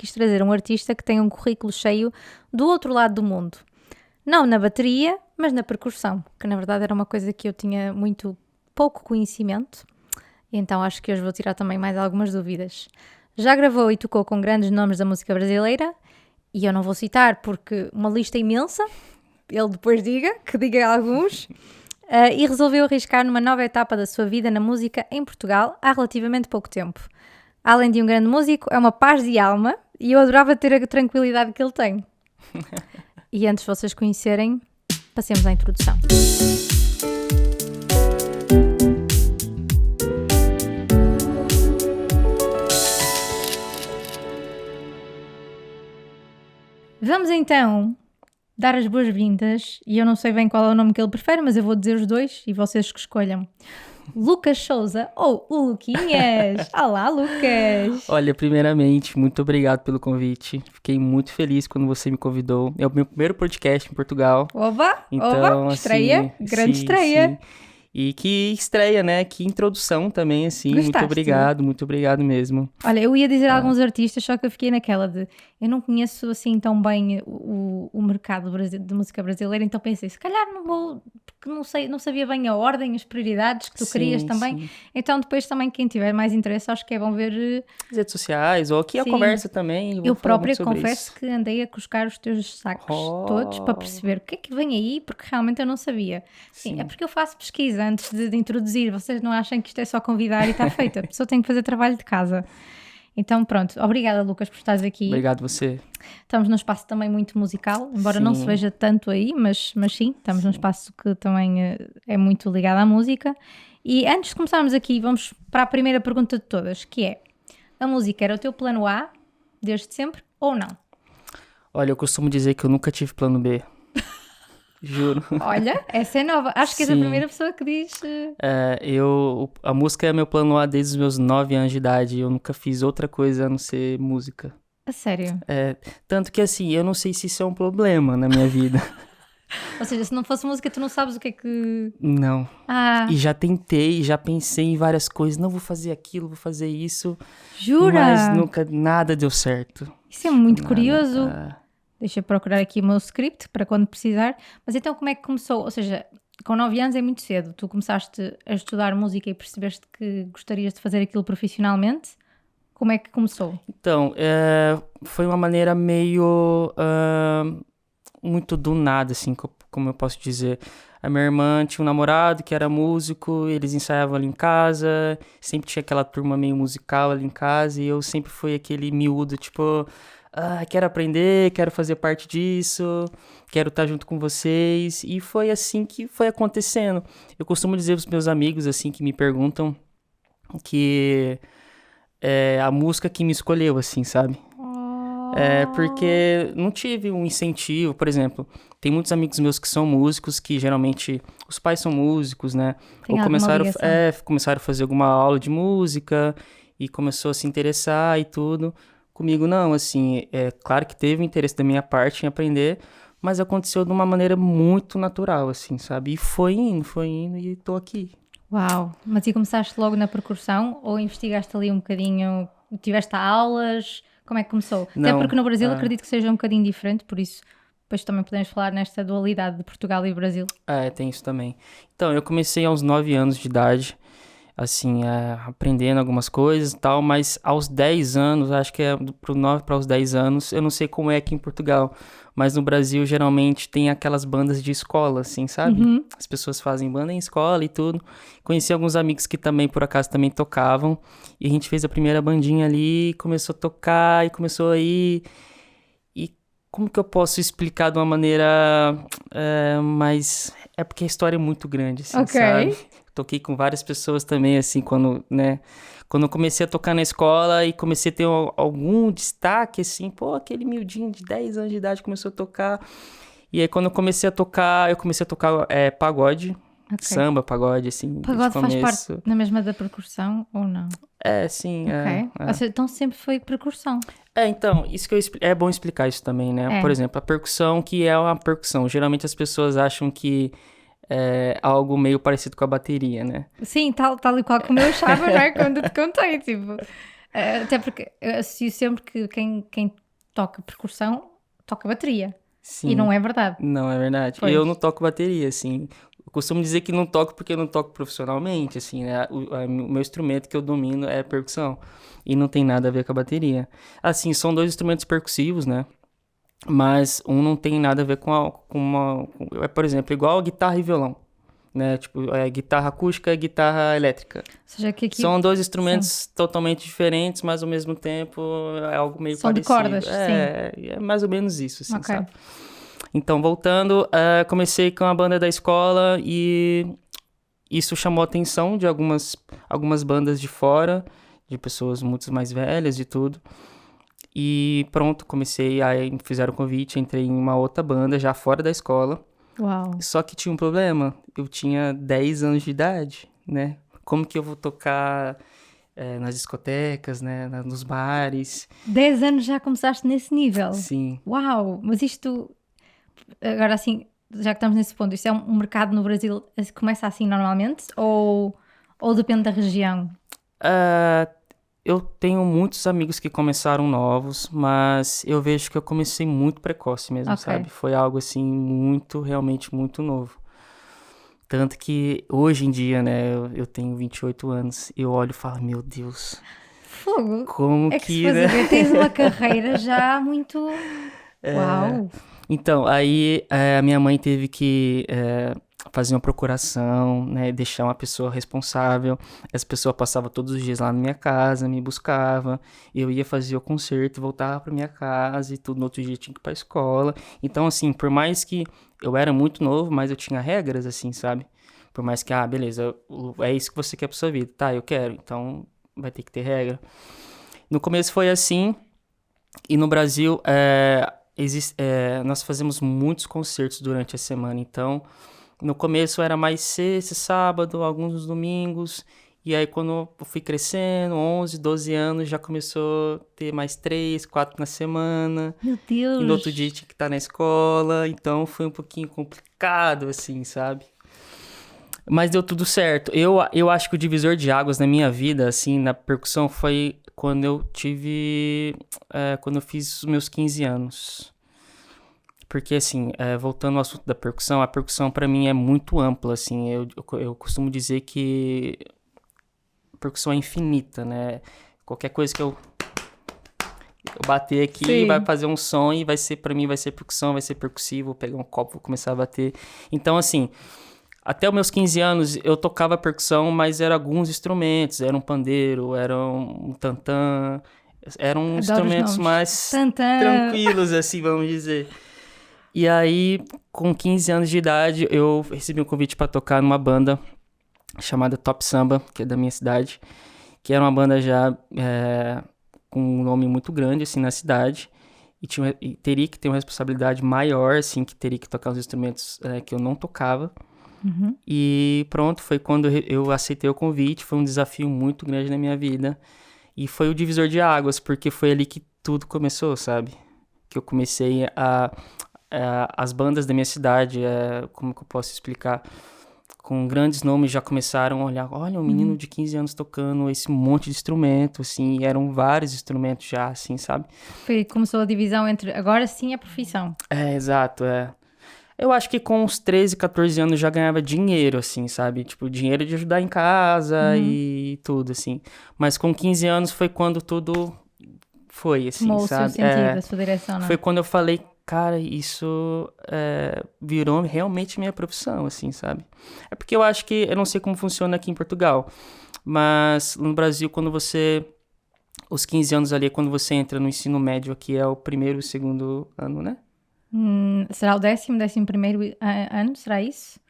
quis trazer um artista que tem um currículo cheio do outro lado do mundo. Não na bateria, mas na percussão, que na verdade era uma coisa que eu tinha muito pouco conhecimento. Então acho que hoje vou tirar também mais algumas dúvidas. Já gravou e tocou com grandes nomes da música brasileira, e eu não vou citar porque uma lista imensa, ele depois que diga alguns, e resolveu arriscar numa nova etapa da sua vida na música em Portugal há relativamente pouco tempo. Além de um grande músico, é uma paz de alma, e eu adorava ter a tranquilidade que ele tem. E antes de vocês conhecerem, passemos à introdução. Vamos então dar as boas-vindas, e eu não sei bem qual é o nome que ele prefere, mas eu vou dizer os dois e vocês que escolham. Lucas Souza ou o Luquinhas. Olá, Lucas! Olha, primeiramente, muito obrigado pelo convite. Fiquei muito feliz quando você me convidou. É o meu primeiro podcast em Portugal. Oba! Então, Estreia, assim, grande estreia. Sim. E que estreia, né? Que introdução também, assim. Gostaste? Muito obrigado mesmo. Olha, eu ia dizer alguns artistas, só que eu fiquei naquela de... Eu não conheço assim tão bem o mercado de música brasileira, então pensei, se calhar não vou... Porque não sabia bem a ordem, as prioridades que tu querias também. Sim. Então depois também quem tiver mais interesse, acho que é bom ver... As redes sociais, ou aqui a conversa também. Eu própria confesso que andei a cuscar os teus sacos todos para perceber o que é que vem aí, porque realmente eu não sabia. Sim, é porque eu faço pesquisa antes de introduzir. Vocês não acham que isto é só convidar e está feito. A pessoa tem que fazer trabalho de casa. Então pronto, obrigada Lucas por estares aqui. Obrigado você. Estamos num espaço também muito musical, embora não se veja tanto aí, mas sim, estamos num espaço que também é muito ligado à música. E antes de começarmos aqui, vamos para a primeira pergunta de todas, que é: a música era o teu plano A desde sempre ou não? Olha, eu costumo dizer que eu nunca tive plano B. Juro. Olha, essa é nova. Acho que és a primeira pessoa que diz... A música é meu plano A desde os meus 9 anos de idade. Eu nunca fiz outra coisa a não ser música. A sério? Tanto que assim, eu não sei se isso é um problema na minha vida. Ou seja, se não fosse música, tu não sabes o que é que... Não. E já tentei, já pensei em várias coisas. Não, vou fazer aquilo, vou fazer isso. Jura? Mas nunca, nada deu certo. Isso é muito curioso. Deixa eu procurar aqui o meu script para quando precisar. Mas então como é que começou? Ou seja, com 9 anos é muito cedo. Tu começaste a estudar música e percebeste que gostarias de fazer aquilo profissionalmente. Como é que começou? Então, foi uma maneira meio... muito do nada, assim, como eu posso dizer. A minha irmã tinha um namorado que era músico, eles ensaiavam ali em casa, sempre tinha aquela turma meio musical ali em casa, e eu sempre fui aquele miúdo, tipo... quero aprender, quero fazer parte disso, quero estar junto com vocês. E foi assim que foi acontecendo. Eu costumo dizer pros meus amigos, assim, que me perguntam, que é a música que me escolheu, assim, sabe? Porque não tive um incentivo, por exemplo. Tem muitos amigos meus que são músicos, que geralmente os pais são músicos, né? Tem ou começaram a fazer alguma aula de música e começou a se interessar e tudo. Comigo não, assim, é claro que teve interesse da minha parte em aprender, mas aconteceu de uma maneira muito natural, assim, sabe? E foi indo e tô aqui. Uau! Mas e começaste logo na percussão ou investigaste ali um bocadinho, tiveste aulas, como é que começou? Não, até porque no Brasil acredito que seja um bocadinho diferente, por isso depois também podemos falar nesta dualidade de Portugal e Brasil. Tem isso também. Então, eu comecei aos 9 anos de idade, assim, aprendendo algumas coisas e tal, mas aos 10 anos, acho que é pro 9 para os 10 anos, eu não sei como é aqui em Portugal, mas no Brasil geralmente tem aquelas bandas de escola, assim, sabe? Uhum. As pessoas fazem banda em escola e tudo. Conheci alguns amigos que também, por acaso, também tocavam, e a gente fez a primeira bandinha ali, começou a tocar e começou a ir... E como que eu posso explicar de uma maneira mais... É porque a história é muito grande, assim, sabe? Toquei com várias pessoas também, assim, quando eu comecei a tocar na escola e comecei a ter algum destaque, assim, aquele miudinho de 10 anos de idade começou a tocar. E aí, quando eu comecei a tocar pagode, samba, pagode, assim, pagode faz parte na mesma da percussão ou não? Sim. Então sempre foi percussão. Então, isso que é bom explicar isso também, né? Por exemplo, a percussão, que é uma percussão. Geralmente as pessoas acham que é algo meio parecido com a bateria, né? Sim, tal e qual como eu achava, né? Quando te contei, tipo... Até porque eu associo sempre que quem toca percussão toca bateria. Sim. E não é verdade. Não, é verdade. Pois. Eu não toco bateria, assim. Eu costumo dizer que não toco porque eu não toco profissionalmente, assim, né? O meu instrumento que eu domino é percussão. E não tem nada a ver com a bateria. Assim, são dois instrumentos percussivos, né? Mas um não tem nada a ver por exemplo, igual guitarra e violão, né? Tipo, guitarra acústica e guitarra elétrica. Ou seja, que aqui São dois instrumentos totalmente diferentes, mas ao mesmo tempo é algo meio são parecido. de cordas, É mais ou menos isso, assim, Ok. sabe? Então, voltando, comecei com a banda da escola e isso chamou a atenção de algumas bandas de fora, de pessoas muito mais velhas e tudo. E pronto, aí me fizeram o convite, entrei em uma outra banda já fora da escola. Uau. Só que tinha um problema, eu tinha 10 anos de idade, né? Como que eu vou tocar nas discotecas, né? Nos bares? 10 anos já começaste nesse nível? Sim. Uau, mas isto, agora assim, já que estamos nesse ponto, isto é um mercado no Brasil que começa assim normalmente ou depende da região? Eu tenho muitos amigos que começaram novos, mas eu vejo que eu comecei muito precoce mesmo, Ok. sabe? Foi algo assim realmente muito novo. Tanto que hoje em dia, né, eu tenho 28 anos, eu olho e falo, meu Deus, Fogo! como É que se que, faz né? a ver, tens uma carreira já muito... Uau! Então, aí a minha mãe teve que fazer uma procuração, né, deixar uma pessoa responsável. Essa pessoa passava todos os dias lá na minha casa, me buscava, eu ia fazer o concerto, voltava pra minha casa e tudo, no outro dia tinha que ir pra escola. Então, assim, por mais que eu era muito novo, mas eu tinha regras, assim, sabe? Por mais que, beleza, é isso que você quer pra sua vida. Tá, eu quero, então vai ter que ter regra. No começo foi assim, e no Brasil, nós fazemos muitos concertos durante a semana, então no começo era mais sexta, sábado, alguns domingos, e aí quando eu fui crescendo, 11, 12 anos, já começou a ter mais 3, 4 na semana, Meu e no outro Deus! dia tinha que estar na escola, então foi um pouquinho complicado, assim, sabe? Mas deu tudo certo. Eu acho que o divisor de águas na minha vida, assim, na percussão, foi quando eu quando eu fiz os meus 15 anos. Porque, assim, voltando ao assunto da percussão, a percussão pra mim é muito ampla, assim. Eu costumo dizer que a percussão é infinita, né? Qualquer coisa que eu bater aqui Sim. vai fazer um som e pra mim vai ser percussão, vai ser percussivo, vou pegar um copo, vou começar a bater. Então, assim, até os meus 15 anos eu tocava percussão, mas eram alguns instrumentos, era um pandeiro, era um tantã, eram Adoro os instrumentos nomes. mais Tantã. tranquilos, assim, vamos dizer. E aí, com 15 anos de idade, eu recebi um convite para tocar numa banda chamada Top Samba, que é da minha cidade, que era uma banda já com um nome muito grande, assim, na cidade, e teria que ter uma responsabilidade maior, assim, que teria que tocar os instrumentos que eu não tocava. Uhum. E pronto, foi quando eu aceitei o convite, foi um desafio muito grande na minha vida, e foi o divisor de águas, porque foi ali que tudo começou, sabe? Que eu comecei as bandas da minha cidade, como que eu posso explicar? Com grandes nomes já começaram a olhar, olha, um menino de 15 anos tocando esse monte de instrumento, assim, e eram vários instrumentos já, assim, sabe? Começou a divisão entre agora sim a profissão. Exato. Eu acho que com uns 13, 14 anos já ganhava dinheiro, assim, sabe? Tipo, dinheiro de ajudar em casa e tudo, assim. Mas com 15 anos foi quando tudo foi, assim, Tomou o seu sabe? sentido, a sua direção, não é? Foi quando eu falei, cara, isso virou realmente minha profissão, assim, sabe? É porque eu acho que, eu não sei como funciona aqui em Portugal, mas no Brasil, os 15 anos ali é quando você entra no ensino médio, que é o primeiro e o segundo ano, né? Será o 11º ano? Será isso?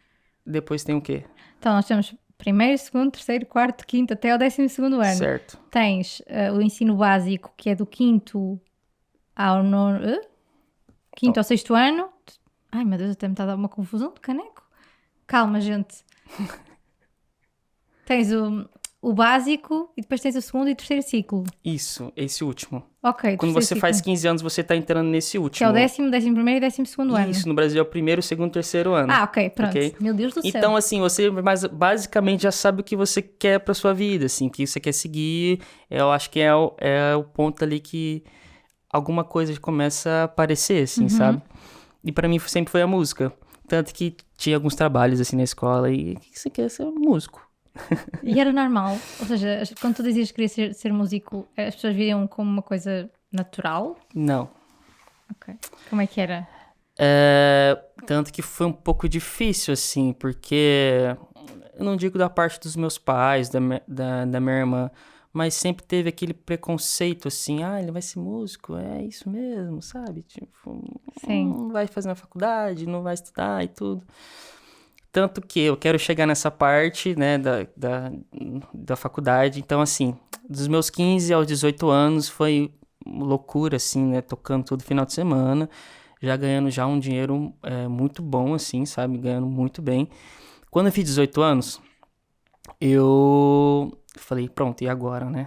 Depois tem o quê? Então, nós temos primeiro, segundo, terceiro, quarto, quinto, até o 12º ano. Certo. Tens o ensino básico, que é do quinto ao nono... Quinto ao sexto ano. Ai, meu Deus, até me está a dar uma confusão do caneco. Calma, gente. Tens o básico e depois tens o segundo e o terceiro ciclo. Isso, esse último. Ok, Quando você faz 15 anos, você tá entrando nesse último. Que é o 11º e 12º ano. Isso, no Brasil é o primeiro, segundo, terceiro ano. Ah, ok, pronto. Ok? Meu Deus do céu. Então, assim, você basicamente já sabe o que você quer pra sua vida, assim, o que você quer seguir. Eu acho que é o ponto ali que alguma coisa começa a aparecer, assim, sabe? E pra mim sempre foi a música. Tanto que tinha alguns trabalhos, assim, na escola e o que você quer ser músico? E era normal? Ou seja, quando tu dizias que querias ser músico, as pessoas viam como uma coisa natural? Não. Ok. Como é que era? Tanto que foi um pouco difícil, assim, porque eu não digo da parte dos meus pais, da minha irmã, mas sempre teve aquele preconceito, assim, ele vai ser músico, é isso mesmo, sabe? Tipo, Sim. não vai fazer na faculdade, não vai estudar e tudo. Tanto que eu quero chegar nessa parte, né, da faculdade. Então, assim, dos meus 15 aos 18 anos foi loucura, assim, né, tocando todo final de semana, já ganhando já um dinheiro muito bom, assim, sabe, ganhando muito bem. Quando eu fiz 18 anos, eu falei, pronto, e agora, né?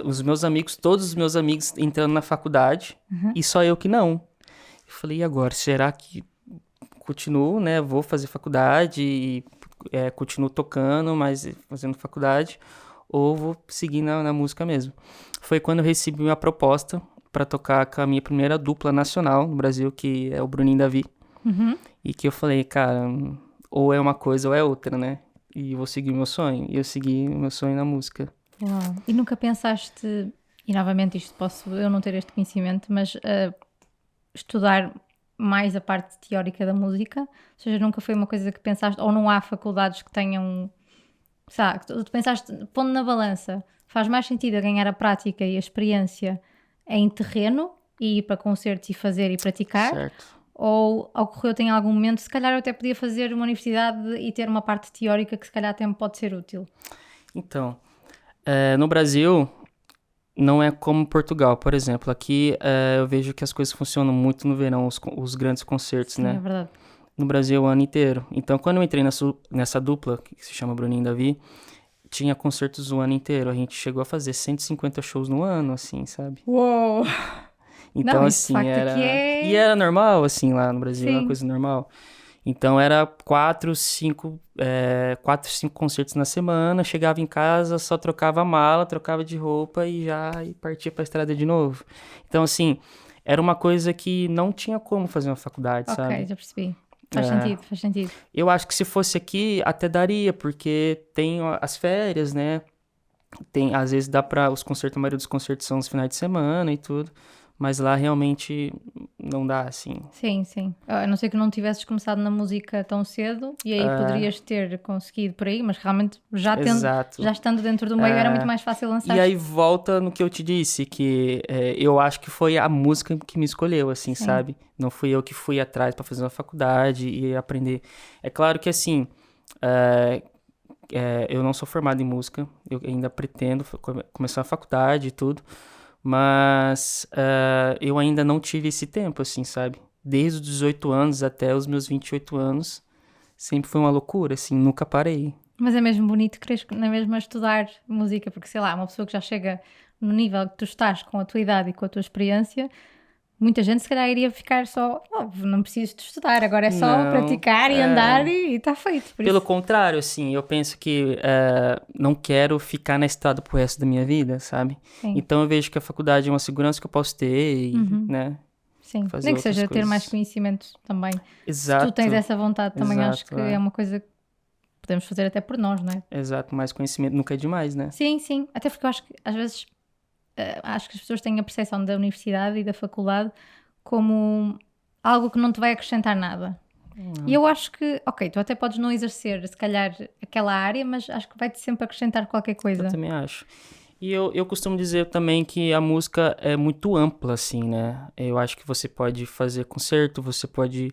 Os meus amigos, todos os meus amigos entrando na faculdade, e só eu que não. Eu falei, e agora, será que continuo, né? Vou fazer faculdade e continuo tocando, mas fazendo faculdade, ou vou seguir na música mesmo. Foi quando eu recebi uma proposta para tocar com a minha primeira dupla nacional no Brasil, que é o Bruninho e Davi. E que eu falei, cara, ou é uma coisa ou é outra, né? E eu vou seguir o meu sonho. E eu segui o meu sonho na música. Uau. E nunca pensaste, e novamente isto posso eu não ter este conhecimento, mas estudar mais a parte teórica da música? Ou seja, nunca foi uma coisa que pensaste, ou não há faculdades que tenham, sabe, tu pensaste, pondo na balança, faz mais sentido ganhar a prática e a experiência em terreno e ir para concertos e fazer e praticar? Certo. Ou ocorreu-te em algum momento, se calhar eu até podia fazer uma universidade e ter uma parte teórica que se calhar até me pode ser útil? Então, no Brasil, não é como Portugal, por exemplo. Aqui eu vejo que as coisas funcionam muito no verão, os grandes concertos, Sim, né? é verdade. No Brasil, o ano inteiro. Então, quando eu entrei nessa dupla, que se chama Bruninho e Davi, tinha concertos o ano inteiro. A gente chegou a fazer 150 shows no ano, assim, sabe? Uou! Então, Não, isso de assim, facto aqui é... E era normal, assim, lá no Brasil, era uma Sim. coisa normal. Então, era 4, 5 concertos na semana. Chegava em casa, só trocava a mala, trocava de roupa e partia pra estrada de novo. Então, assim, era uma coisa que não tinha como fazer uma faculdade, sabe? Ok, já percebi. Faz sentido, faz sentido. Eu acho que se fosse aqui, até daria, porque tem as férias, né? Às vezes dá pra... A maioria dos concertos são nos finais de semana e tudo. Mas lá realmente não dá, assim. Sim, sim. A não ser que não tivesses começado na música tão cedo e aí poderias ter conseguido por aí, mas realmente Exato. já estando dentro do meio era muito mais fácil lançar. E aí volta no que eu te disse, que eu acho que foi a música que me escolheu, assim, Sim. sabe? Não fui eu que fui atrás pra fazer uma faculdade e aprender. É claro que, assim, eu não sou formado em música, eu ainda pretendo começar a faculdade e tudo, mas eu ainda não tive esse tempo, assim, sabe? Desde os 18 anos até os meus 28 anos, sempre foi uma loucura, assim, nunca parei. Mas é mesmo bonito quereres na mesma estudar música, porque sei lá, uma pessoa que já chega no nível que tu estás com a tua idade e com a tua experiência, muita gente se calhar iria ficar só, não preciso de estudar, agora é só Não, praticar e andar e está feito. Por Pelo isso. contrário, assim, eu penso que não quero ficar na estrada pro resto da minha vida, sabe? Sim. Então eu vejo que a faculdade é uma segurança que eu posso ter e, né? Sim, fazer nem que outras seja ter coisas. mais conhecimento também. Exato. Se tu tens essa vontade também, Exato, acho que é uma coisa que podemos fazer até por nós, não é? Exato, mais conhecimento nunca é demais, né? Sim, sim. Até porque eu acho que às vezes acho que as pessoas têm a percepção da universidade e da faculdade como algo que não te vai acrescentar nada. E eu acho que, ok, tu até podes não exercer se calhar aquela área, mas acho que vai-te sempre acrescentar qualquer coisa. Eu também acho. E eu costumo dizer também que a música é muito ampla, assim, né? Eu acho que você pode fazer concerto, você pode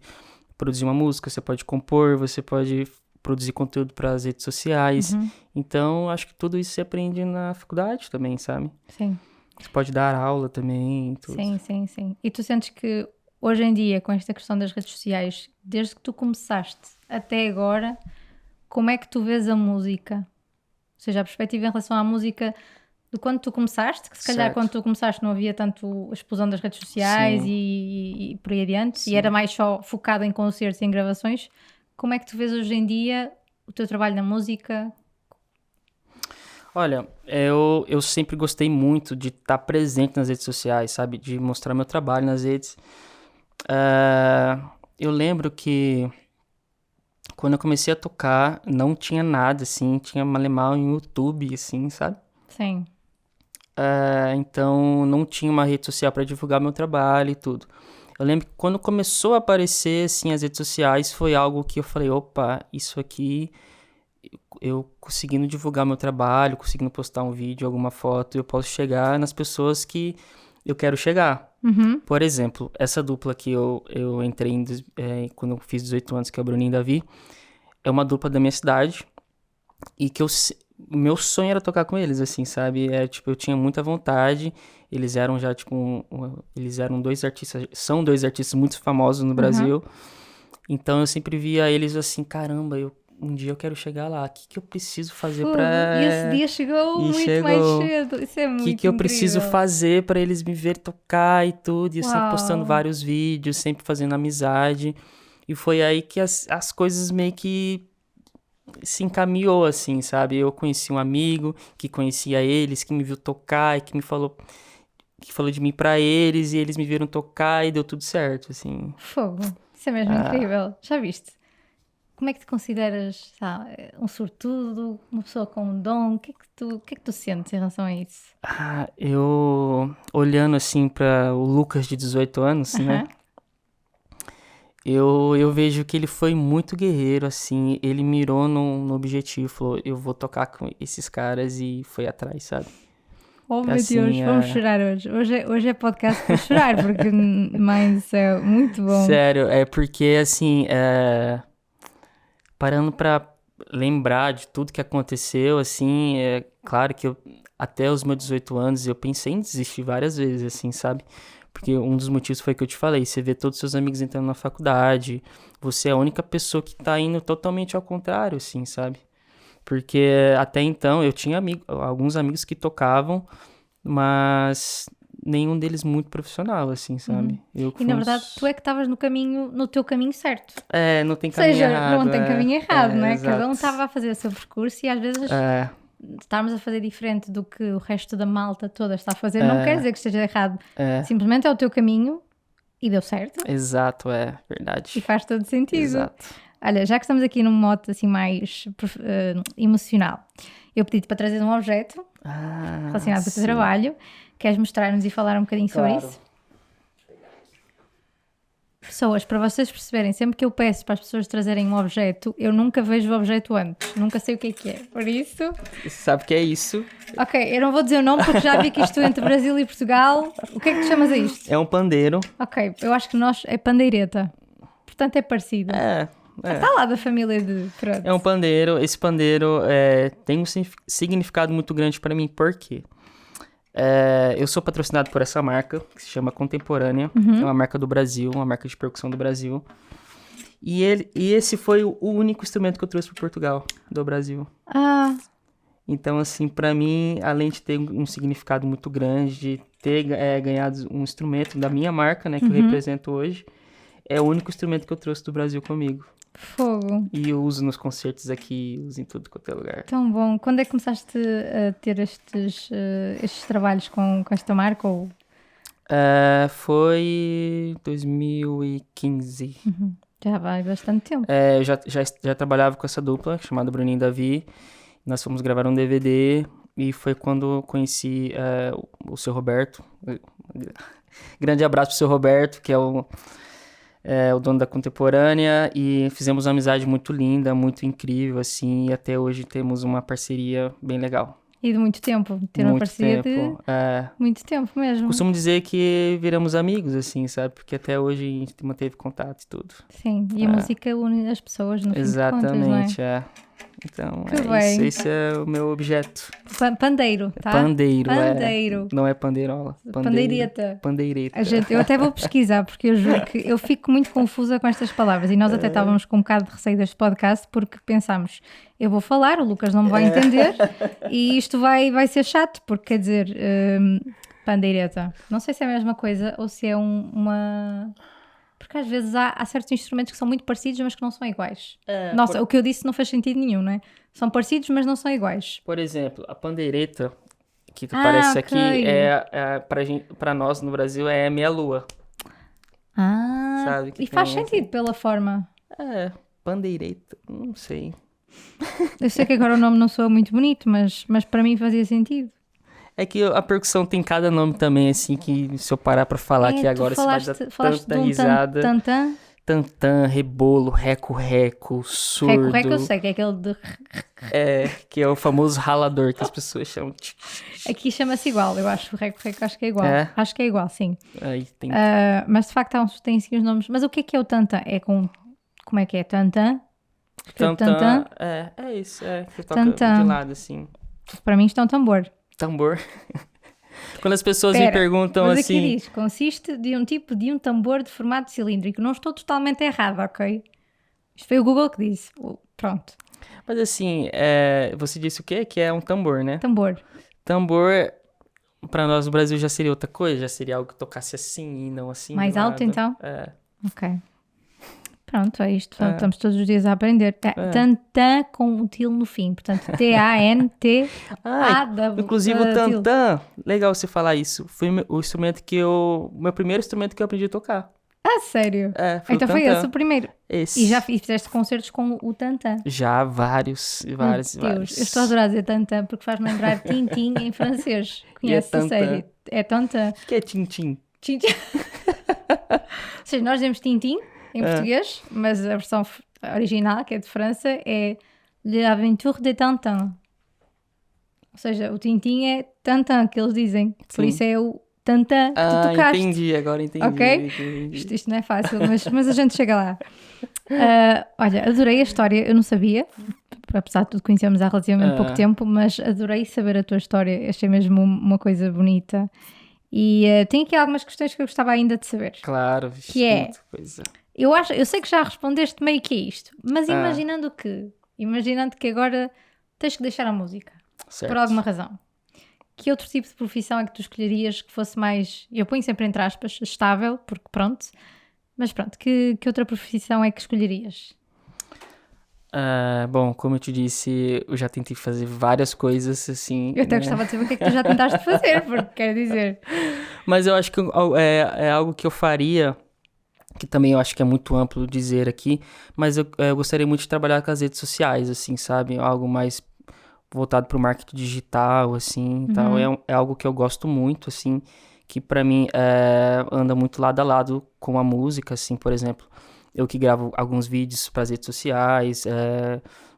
produzir uma música, você pode compor, você pode produzir conteúdo para as redes sociais. Então, acho que tudo isso se aprende na faculdade também, sabe? Sim. Você pode dar aula também, tudo. Sim, sim, sim. E tu sentes que hoje em dia, com esta questão das redes sociais, desde que tu começaste até agora, como é que tu vês a música? seja, a perspectiva em relação à música de quando tu começaste, que se calhar Certo. quando tu começaste não havia tanto a explosão das redes sociais Sim. e por aí adiante, Sim. e era mais só focado em concertos e em gravações. Como é que tu vês hoje em dia o teu trabalho na música? Olha, eu sempre gostei muito de estar presente nas redes sociais, sabe? De mostrar meu trabalho nas redes. Eu lembro que quando eu comecei a tocar, não tinha nada, assim. Tinha Malemal em YouTube, assim, sabe? Sim. Então, não tinha uma rede social para divulgar meu trabalho e tudo. Eu lembro que quando começou a aparecer, assim, as redes sociais, foi algo que eu falei, opa, isso aqui, eu conseguindo divulgar meu trabalho, conseguindo postar um vídeo, alguma foto, eu posso chegar nas pessoas que eu quero chegar. Uhum. Por exemplo, essa dupla que eu entrei quando eu fiz 18 anos, que é o Bruninho e Davi, é uma dupla da minha cidade e que o meu sonho era tocar com eles, assim, sabe? Tipo, eu tinha muita vontade. Eles eram já, tipo, eles eram são dois artistas muito famosos no Brasil. Então eu sempre via eles assim, caramba, um dia eu quero chegar lá. O que eu preciso fazer Fogo. pra... E esse dia chegou E muito mais chegou. cedo. Isso é O muito que eu incrível. preciso fazer pra eles me ver tocar e tudo. E eu sempre postando Uau. vários vídeos, sempre fazendo amizade. E foi aí que as coisas meio que se encaminhou, assim, sabe? Eu conheci um amigo que conhecia eles, que me viu tocar e que falou de mim pra eles, e eles me viram tocar e deu tudo certo, assim. Fogo. Isso é mesmo incrível. Já viste? Como é que te consideras, sabe, um sortudo, uma pessoa com um dom? O que é que tu sentes em relação a isso? Eu, olhando assim pra o Lucas de 18 anos, né? Eu vejo que ele foi muito guerreiro, assim. Ele mirou no objetivo, falou, eu vou tocar com esses caras e foi atrás, sabe? Oh meu Assim, Deus, vamos chorar hoje. Hoje é podcast para chorar, porque mas é muito bom. Sério, é porque, assim, parando pra lembrar de tudo que aconteceu, assim, é claro que até os meus 18 anos, eu pensei em desistir várias vezes, assim, sabe? Porque um dos motivos foi que eu te falei, você vê todos os seus amigos entrando na faculdade, você é a única pessoa que tá indo totalmente ao contrário, assim, sabe? Porque até então eu tinha alguns amigos que tocavam, mas nenhum deles muito profissional, assim, sabe? E na verdade tu é que estavas no teu caminho certo. Não tem Ou caminho seja, errado. não tem caminho errado, não é? Cada um Exato. estava a fazer o seu percurso e às vezes estarmos a fazer diferente do que o resto da malta toda está a fazer não quer dizer que esteja errado. Simplesmente é o teu caminho e deu certo. Exato, é verdade. E faz todo sentido. Exato. Olha, já que estamos aqui num mote assim mais emocional, eu pedi-te para trazer um objeto relacionado com o teu trabalho. Queres mostrar-nos e falar um bocadinho sobre isso? Pessoas, para vocês perceberem, sempre que eu peço para as pessoas trazerem um objeto, eu nunca vejo o objeto antes, nunca sei o que é. Por isso... Sabe o que é isso? Ok, eu não vou dizer o nome porque já vi que isto entre Brasil e Portugal. O que é que tu chamas a isto? É um pandeiro. Ok, eu acho que é pandeireta. Portanto é parecido. Está lá da família de... Pronto. É um pandeiro. Esse pandeiro tem um significado muito grande para mim. Por quê? Eu sou patrocinado por essa marca, que se chama Contemporânea. É uma marca do Brasil, uma marca de percussão do Brasil. E esse foi o único instrumento que eu trouxe para Portugal, do Brasil. Então, assim, para mim, além de ter um significado muito grande, de ter ganhado um instrumento da minha marca, né, que eu represento hoje, é o único instrumento que eu trouxe do Brasil comigo. Fogo. E eu uso nos concertos aqui, uso em tudo quanto é lugar. Tão bom. Quando é que começaste a ter estes trabalhos com esta marca? Ou... Foi 2015. Já vai bastante tempo. Eu já trabalhava com essa dupla, chamada Bruninho e Davi. Nós fomos gravar um DVD e foi quando eu conheci o seu Roberto. Grande abraço pro seu Roberto, que é o dono da Contemporânea, e fizemos uma amizade muito linda, muito incrível, assim, e até hoje temos uma parceria bem legal. E de muito tempo, ter uma parceria de muito tempo mesmo. Costumo dizer que viramos amigos, assim, sabe? Porque até hoje a gente manteve contato e tudo. Sim, e a música une as pessoas no fim de contas, não é? Exatamente, Então, Que é bem. isso. Esse é o meu objeto. Pandeiro, tá? Pandeiro, Pandeiro. Não é pandeirola. Pandeireta. Pandeireta. Eu até vou pesquisar, porque eu juro que eu fico muito confusa com estas palavras e nós até estávamos com um bocado de receio deste podcast porque pensámos, eu vou falar, o Lucas não me vai entender e isto vai ser chato, porque quer dizer, pandeireta, não sei se é a mesma coisa ou se é uma... Porque às vezes há certos instrumentos que são muito parecidos, mas que não são iguais. Nossa, o que eu disse não faz sentido nenhum, não é? São parecidos, mas não são iguais. Por exemplo, a pandeireta, que aparece aqui, pra nós no Brasil, é meia-lua. Sabe, que e faz tem sentido pela forma. Pandeireta, não sei. Eu sei que agora o nome não soa muito bonito, mas para mim fazia sentido. É que a percussão tem cada nome também, assim, que se eu parar pra falar aqui agora, você vai dar falaste tanta de um risada. tantã. Tantã, rebolo, reco-reco, surdo. Reco eu sei, que é aquele de... Que é o famoso ralador que as pessoas chamam. Aqui chama-se igual, eu acho. O reco acho que é igual. É? Acho que é igual, sim. Aí tem... Mas de facto tem assim os nomes. Mas o que é o tantã? É com... Como é que é? Tantã? Tantã. É isso, que toca de lado, assim. Para mim isto é um tambor. Tambor. Quando as pessoas me perguntam mas assim... aqui diz, consiste de um tipo de um tambor de formato cilíndrico. Não estou totalmente errada, ok? Isto foi o Google que disse. Pronto. Mas assim, você disse o quê? Que é um tambor, né? Tambor. Tambor, pra nós no Brasil já seria outra coisa? Já seria algo que tocasse assim e não assim? Mais alto, então? Ok. Pronto, é isto. Estamos todos os dias a aprender. Tantã com um til no fim. Portanto, T-A-N-T-A-W. Inclusive o tantã, legal você falar isso. Foi o instrumento o meu primeiro instrumento que eu aprendi a tocar. Ah, sério? Foi então foi esse o primeiro. Esse. E já fizeste concertos com o tantã? Já, vários. Meu Deus, eu estou a adorar dizer tantã porque faz-me lembrar Tintim em francês. Conhece a série? É tantã. O que é Tintim? Tintim. Ou seja, nós dizemos Tintim em português, mas a versão original, que é de França, é L'Aventure de Tintin. Ou seja, o Tintim é Tantan, que eles dizem. Sim. Por isso é o Tantan que tu tocaste. Agora entendi. Ok? Isto não é fácil, mas a gente chega lá. Olha, adorei a história, eu não sabia, apesar de tudo conhecermos há relativamente pouco tempo, mas adorei saber a tua história, achei mesmo uma coisa bonita. E tenho aqui algumas questões que eu gostava ainda de saber. Claro, que é, coisa. Eu sei que já respondeste meio que isto, mas imaginando que agora tens que deixar a música, certo. Por alguma razão. Que outro tipo de profissão é que tu escolherias que fosse mais, eu ponho sempre entre aspas, estável, porque pronto, mas pronto, que outra profissão é que escolherias? Bom, como eu te disse, eu já tentei fazer várias coisas, assim... Eu até gostava de saber o que é que tu já tentaste fazer, porque quero dizer... Mas eu acho que é algo que eu faria, que também eu acho que é muito amplo dizer aqui, mas eu gostaria muito de trabalhar com as redes sociais, assim, sabe? Algo mais voltado para o marketing digital, assim, tal. É algo que eu gosto muito, assim, que para mim anda muito lado a lado com a música, assim, por exemplo. Eu que gravo alguns vídeos para as redes sociais,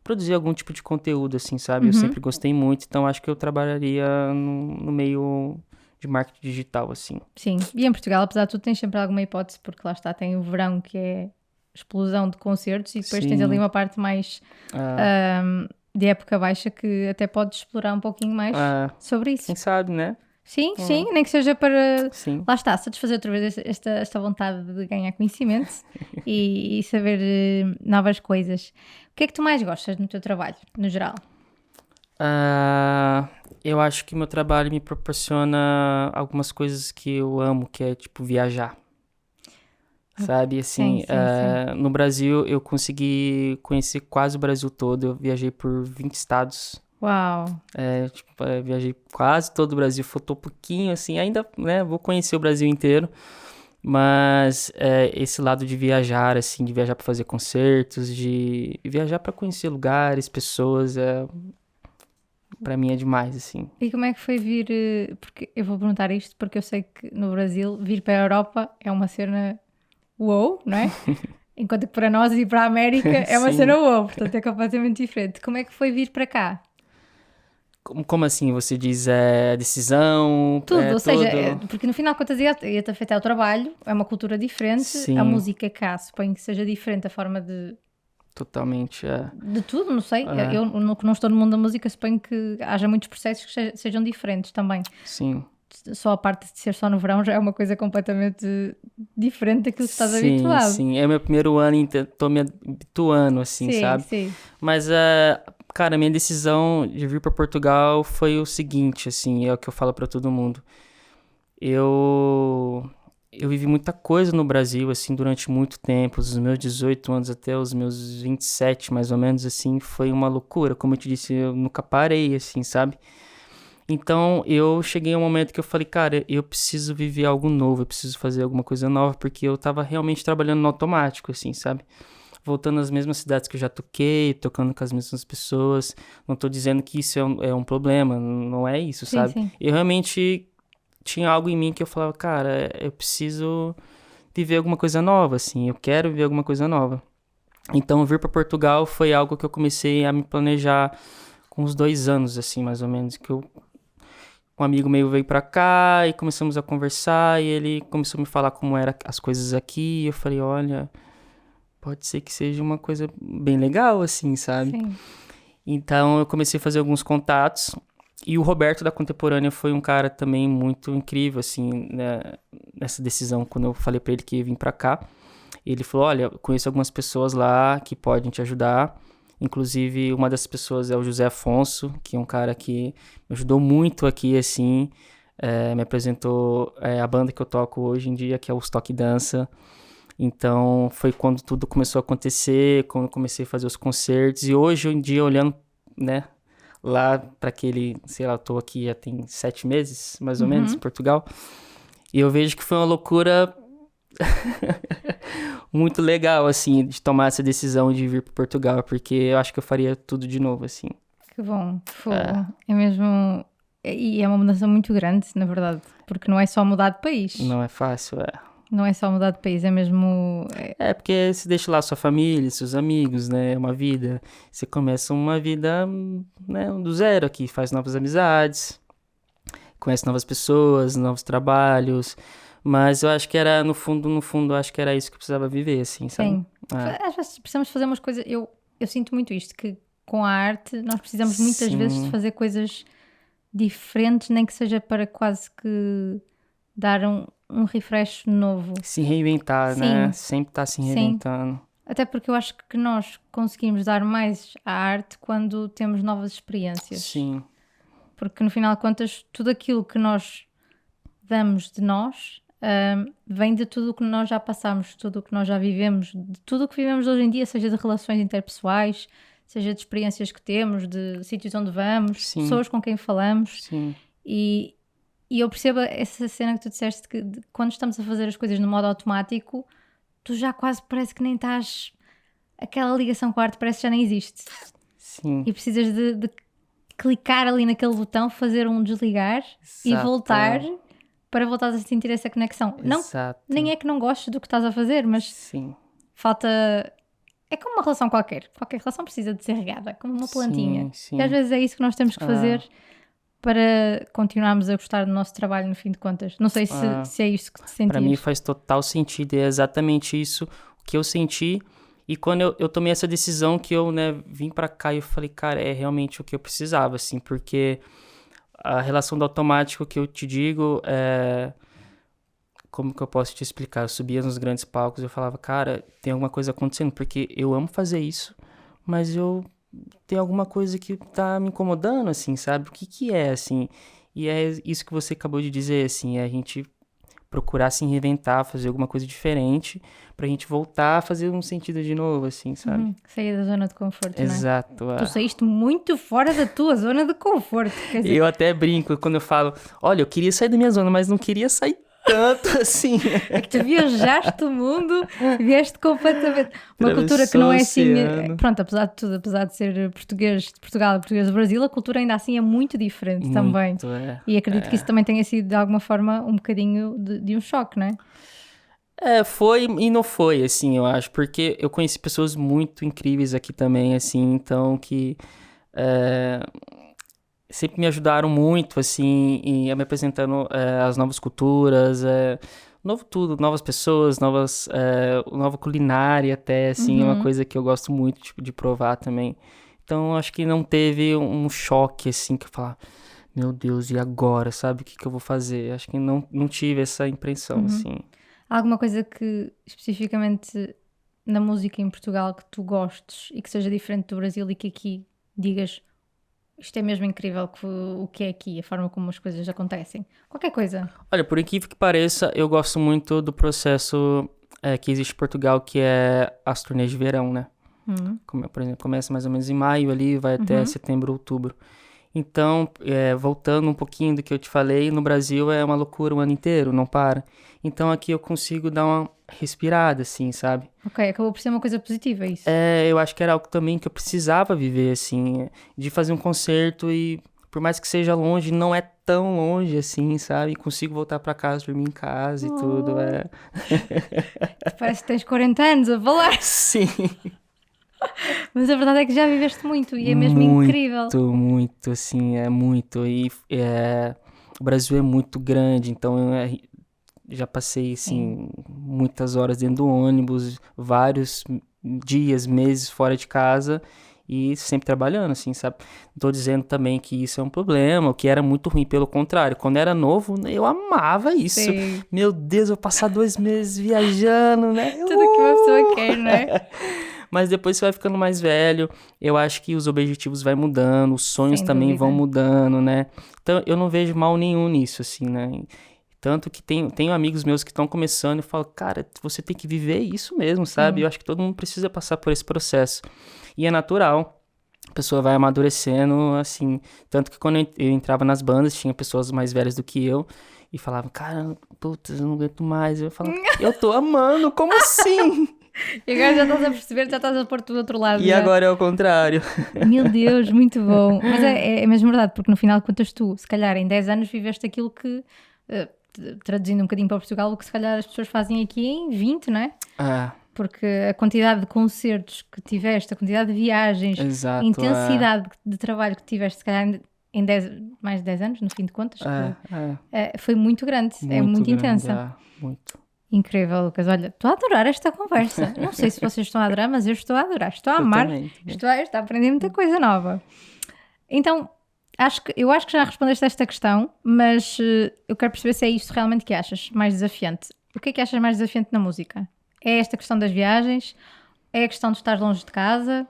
produzir algum tipo de conteúdo, assim, sabe? Eu sempre gostei muito, então acho que eu trabalharia no meio de marketing digital, assim. Sim, e em Portugal, apesar de tudo, tens sempre alguma hipótese, porque lá está, tem o verão, que é explosão de concertos, e depois tens ali uma parte mais de época baixa, que até podes explorar um pouquinho mais sobre isso. Quem sabe, né? Sim, nem que seja para, sim. Lá está, satisfazer outra vez esta vontade de ganhar conhecimento e saber novas coisas. O que é que tu mais gostas no teu trabalho, no geral? Eu acho que meu trabalho me proporciona algumas coisas que eu amo, que é tipo viajar. Sabe, assim, sim. No Brasil eu consegui conhecer quase o Brasil todo, eu viajei por 20 estados. Uau! Viajei quase todo o Brasil, faltou um pouquinho, assim, ainda, né, vou conhecer o Brasil inteiro, mas esse lado de viajar, assim, de viajar para fazer concertos, de viajar para conhecer lugares, pessoas, para mim é demais, assim. E como é que foi vir, porque eu vou perguntar isto, porque eu sei que no Brasil, vir para a Europa é uma cena uou, não é? Enquanto que para nós e para a América é uma cena uou, portanto é completamente diferente. Como é que foi vir para cá? Como assim? Você diz decisão? Tudo, ou seja, porque no final de contas ia-te afetar o trabalho, é uma cultura diferente, Sim. a música cá suponho que seja diferente, a forma de Totalmente, é. De tudo, não sei. É. Eu não estou no mundo da música, suponho que haja muitos processos que sejam diferentes também. Sim. Só a parte de ser só no verão já é uma coisa completamente diferente daquilo que estás Sim, habituado. sim. É meu primeiro ano, tô me habituando, assim, Sim, sabe? sim. Mas, cara, minha decisão de vir pra Portugal foi o seguinte, assim, é o que eu falo pra todo mundo. Eu vivi muita coisa no Brasil, assim, durante muito tempo, dos meus 18 anos até os meus 27, mais ou menos, assim, foi uma loucura. Como eu te disse, eu nunca parei, assim, sabe? Então, eu cheguei a um momento que eu falei, cara, eu preciso viver algo novo, eu preciso fazer alguma coisa nova, porque eu tava realmente trabalhando no automático, assim, sabe? Voltando às mesmas cidades que eu já toquei, tocando com as mesmas pessoas. Não tô dizendo que isso é um problema, não é isso, Sim, sabe? sim. Eu realmente tinha algo em mim que eu falava, cara, eu preciso viver alguma coisa nova, assim, eu quero viver alguma coisa nova. Então, vir para Portugal foi algo que eu comecei a me planejar com uns 2 anos, assim, mais ou menos, que um amigo meu veio pra cá e começamos a conversar e ele começou a me falar como eram as coisas aqui e eu falei, olha, pode ser que seja uma coisa bem legal, assim, sabe? Sim. Então eu comecei a fazer alguns contatos e o Roberto da Contemporânea foi um cara também muito incrível, assim, né, nessa decisão, quando eu falei pra ele que ia vir pra cá. Ele falou, olha, eu conheço algumas pessoas lá que podem te ajudar. Inclusive, uma das pessoas é o José Afonso, que é um cara que me ajudou muito aqui, assim. Me apresentou a banda que eu toco hoje em dia, que é o Stock Dança. Então, foi quando tudo começou a acontecer, quando eu comecei a fazer os concertos. E hoje em dia, olhando, né, lá para aquele, sei lá, eu tô aqui já tem 7 meses, mais ou menos, em Uhum. Portugal. E eu vejo que foi uma loucura muito legal, assim, de tomar essa decisão de vir para Portugal, porque eu acho que eu faria tudo de novo, assim. Que bom. Fogo. É, É mesmo. E é uma mudança muito grande, na verdade. Porque não é só mudar de país. não é fácil, é. Não é só mudar de país, é mesmo. É, porque você deixa lá sua família, seus amigos, né, uma vida. Você começa uma vida, né, do zero aqui, faz novas amizades, conhece novas pessoas, novos trabalhos. Mas eu acho que era, no fundo, eu acho que era isso que eu precisava viver, assim, sabe? Sim. É. Às vezes precisamos fazer umas coisas. Eu sinto muito isto, que com a arte nós precisamos muitas vezes de Sim, fazer coisas diferentes, nem que seja para quase que dar um refresh novo. se reinventar, né? Sim, Sempre tá se sim. reinventando. Até porque eu acho que nós conseguimos dar mais à arte quando temos novas experiências. Sim, Porque no final de contas, tudo aquilo que nós damos de nós, vem de tudo o que nós já passamos, tudo o que nós já vivemos, de tudo o que vivemos hoje em dia, seja de relações interpessoais, seja de experiências que temos, de sítios onde vamos, sim, pessoas com quem falamos. sim, E, e eu percebo essa cena que tu disseste, que quando estamos a fazer as coisas no modo automático, tu já quase parece que nem estás. Aquela ligação com a arte parece que já nem existe. sim. E precisas de clicar ali naquele botão, fazer um desligar e Exato, voltar para voltar a sentir essa conexão. Não, exato. nem é que não gostes do que estás a fazer, mas Sim, falta. É como uma relação qualquer. Qualquer relação precisa de ser regada, como uma plantinha. sim, E às sim. vezes é isso que nós temos que fazer para continuarmos a gostar do nosso trabalho no fim de contas. Não sei se é isso que te Pra mim sentias. faz total sentido, e é exatamente isso que eu senti. E quando eu tomei essa decisão que eu, né, vim pra cá e eu falei, cara, é realmente o que eu precisava, assim, porque a relação do automático que eu te digo é. Como que eu posso te explicar? Eu subia nos grandes palcos e eu falava, cara, tem alguma coisa acontecendo, porque eu amo fazer isso, mas eu tenho alguma coisa que tá me incomodando, assim, sabe? O que que é, assim? E é isso que você acabou de dizer, assim, é a gente procurar se reinventar, fazer alguma coisa diferente, pra gente voltar a fazer um sentido de novo, assim, sabe? Sair da zona de conforto, não é? Exato. Tu saíste muito fora da tua zona de conforto. Quer dizer, Eu até brinco quando eu falo, olha, eu queria sair da minha zona, mas não queria sair tanto assim. é que tu viajaste o mundo, vieste completamente. Uma cultura que Atravessou não o é assim. oceano. Pronto, apesar de tudo, apesar de ser português de Portugal e português do Brasil, a cultura ainda assim é muito diferente também. Muito, E acredito que isso também tenha sido de alguma forma um bocadinho de um choque, não é? Foi e não foi, assim, eu acho, porque eu conheci pessoas muito incríveis aqui também, assim, então que é, sempre me ajudaram muito, assim, me apresentando as novas culturas, novo tudo, novas pessoas, nova culinária até, assim, é uma coisa que eu gosto muito, tipo, de provar também. Então, acho que não teve um choque, assim, que eu falar, meu Deus, e agora, sabe? O que que eu vou fazer? Acho que não tive essa impressão, assim. Há alguma coisa que, especificamente na música em Portugal, que tu gostes e que seja diferente do Brasil e que aqui digas isto é mesmo incrível o que é aqui, a forma como as coisas acontecem? Qualquer coisa. Olha, por incrível que pareça, eu gosto muito do processo que existe em Portugal, que é as turnês de verão, né? Por exemplo, começa mais ou menos em maio ali, vai até setembro, outubro. Então, voltando um pouquinho do que eu te falei, no Brasil é uma loucura o ano inteiro, não para. Então aqui eu consigo dar uma respirada, assim, sabe? Ok, acabou por ser uma coisa positiva isso. Eu acho que era algo também que eu precisava viver, assim, de fazer um concerto e, por mais que seja longe, não é tão longe assim, sabe? Consigo voltar pra casa, dormir em casa e tudo, Parece que tens 40 anos a falar. Sim. Mas a verdade é que já viveste muito e é mesmo incrível. Muito, assim, é muito. E o Brasil é muito grande, então já passei, assim, muitas horas dentro do ônibus, vários dias, meses fora de casa e sempre trabalhando, assim, sabe? Não tô dizendo também que isso é um problema, o que era muito ruim, pelo contrário. Quando era novo, eu amava isso. Sim. Meu Deus, eu vou passar 2 meses viajando, né? Tudo que uma pessoa quer, não é? Mas depois você vai ficando mais velho, eu acho que os objetivos vai mudando, os sonhos Sem também vão dúvida. mudando, né? Então eu não vejo mal nenhum nisso, assim, né? Tanto que tenho amigos meus que estão começando e falo, cara, você tem que viver isso mesmo, sabe? Eu acho que todo mundo precisa passar por esse processo. E é natural, a pessoa vai amadurecendo, assim. Tanto que quando eu entrava nas bandas, tinha pessoas mais velhas do que eu e falavam, cara, putz, eu não aguento mais. Eu falava, eu tô amando, como assim? E agora já estás a perceber, já estás a pôr-te do outro lado. E já. agora é o contrário. Meu Deus, muito bom. Mas é mesmo verdade, porque no final de contas tu, se calhar em 10 anos viveste aquilo que, traduzindo um bocadinho para Portugal, o que se calhar as pessoas fazem aqui em 20, não é? Porque a quantidade de concertos que tiveste, a quantidade de viagens, exato, a intensidade de trabalho que tiveste, se calhar em 10, mais de 10 anos, no fim de contas, foi muito grande, é muito grande, intensa. muito. Incrível, Lucas. Olha, estou a adorar esta conversa. Não sei se vocês estão a adorar, mas eu estou a adorar. Estou a amar. Também. Estou a aprender muita coisa nova. Então, eu acho que já respondeste a esta questão, mas eu quero perceber se é isto realmente que achas mais desafiante. O que é que achas mais desafiante na música? É esta questão das viagens? É a questão de estar longe de casa?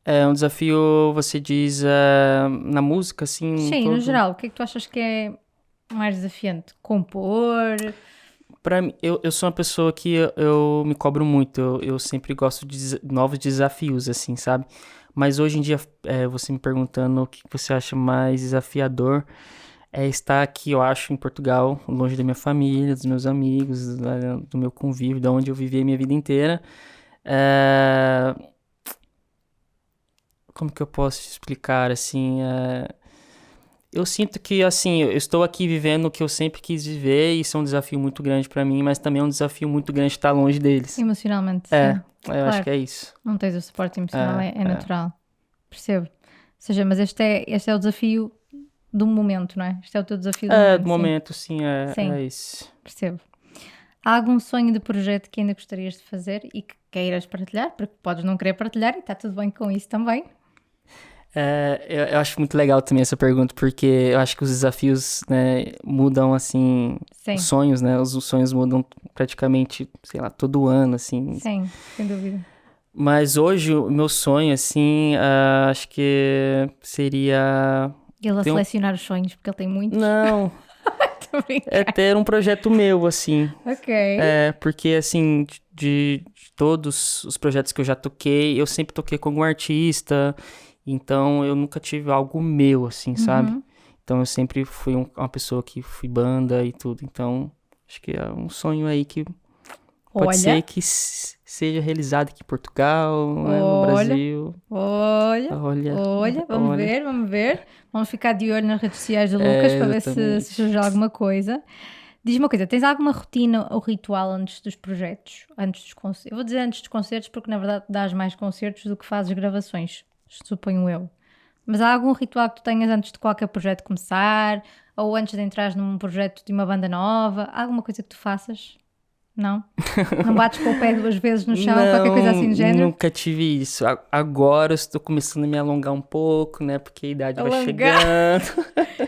É um desafio, você diz, na música, assim? Sim, no geral. O que é que tu achas que é mais desafiante? Compor? Pra mim, eu sou uma pessoa que eu me cobro muito. Eu sempre gosto de novos desafios, assim, sabe? Mas hoje em dia, você me perguntando o que você acha mais desafiador, é estar aqui, eu acho, em Portugal, longe da minha família, dos meus amigos, do meu convívio, da onde eu vivi a minha vida inteira. Como que eu posso te explicar, assim? Eu sinto que, assim, eu estou aqui vivendo o que eu sempre quis viver, e isso é um desafio muito grande pra mim, mas também é um desafio muito grande estar longe deles. Emocionalmente, sim. Claro. Acho que é isso. Não tens o suporte emocional, é natural. Percebo. Ou seja, mas este é o desafio do momento, não é? Este é o teu desafio do momento. Do momento, sim, Sim. é isso. Percebo. Há algum sonho de projeto que ainda gostarias de fazer e que queiras partilhar? Porque podes não querer partilhar e está tudo bem com isso também. Eu acho muito legal também essa pergunta, porque eu acho que os desafios, né, mudam, assim, Sim. Os sonhos, né, os sonhos mudam praticamente, sei lá, todo ano, assim. Sim, sem dúvida. Mas hoje, o meu sonho, assim, acho que seria... Ele a selecionar os sonhos, porque ele tem muitos. Não, Estou a brincar. é ter um projeto meu, assim. Ok. Porque, assim, de todos os projetos que eu já toquei, eu sempre toquei com algum artista, então eu nunca tive algo meu, assim, sabe? Então eu sempre fui uma pessoa que fui banda e tudo, então acho que é um sonho aí que pode ser que seja realizado aqui em Portugal, né, no Brasil. Olha, vamos ver. Vamos ficar de olho nas redes sociais do Lucas para ver se surge alguma coisa. Diz-me uma coisa, tens alguma rotina ou ritual antes dos projetos? Antes dos concertos? Eu vou dizer antes dos concertos porque na verdade dás mais concertos do que fazes gravações, suponho eu. Mas há algum ritual que tu tenhas antes de qualquer projeto começar? Ou antes de entrar num projeto de uma banda nova? Há alguma coisa que tu faças? Não? Não bates com o pé 2 vezes no chão, qualquer coisa assim do género? Nunca tive isso. Agora eu estou começando a me alongar um pouco, né? Porque a idade vai Alongar. chegando.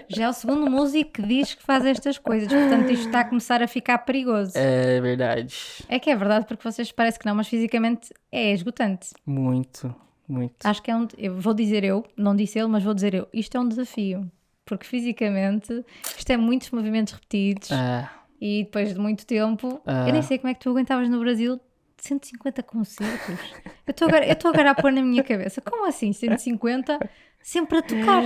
Já é o segundo músico que diz que faz estas coisas, portanto isto está a começar a ficar perigoso. É verdade. É que é verdade, porque vocês parece que não, mas fisicamente é esgotante. Muito, muito. Acho que é eu vou dizer eu, não disse ele, mas vou dizer eu. Isto é um desafio, porque fisicamente isto é muitos movimentos repetidos e depois de muito tempo, eu nem sei como é que tu aguentavas no Brasil 150 concertos. Eu estou agora a pôr na minha cabeça, como assim 150 sempre a tocar?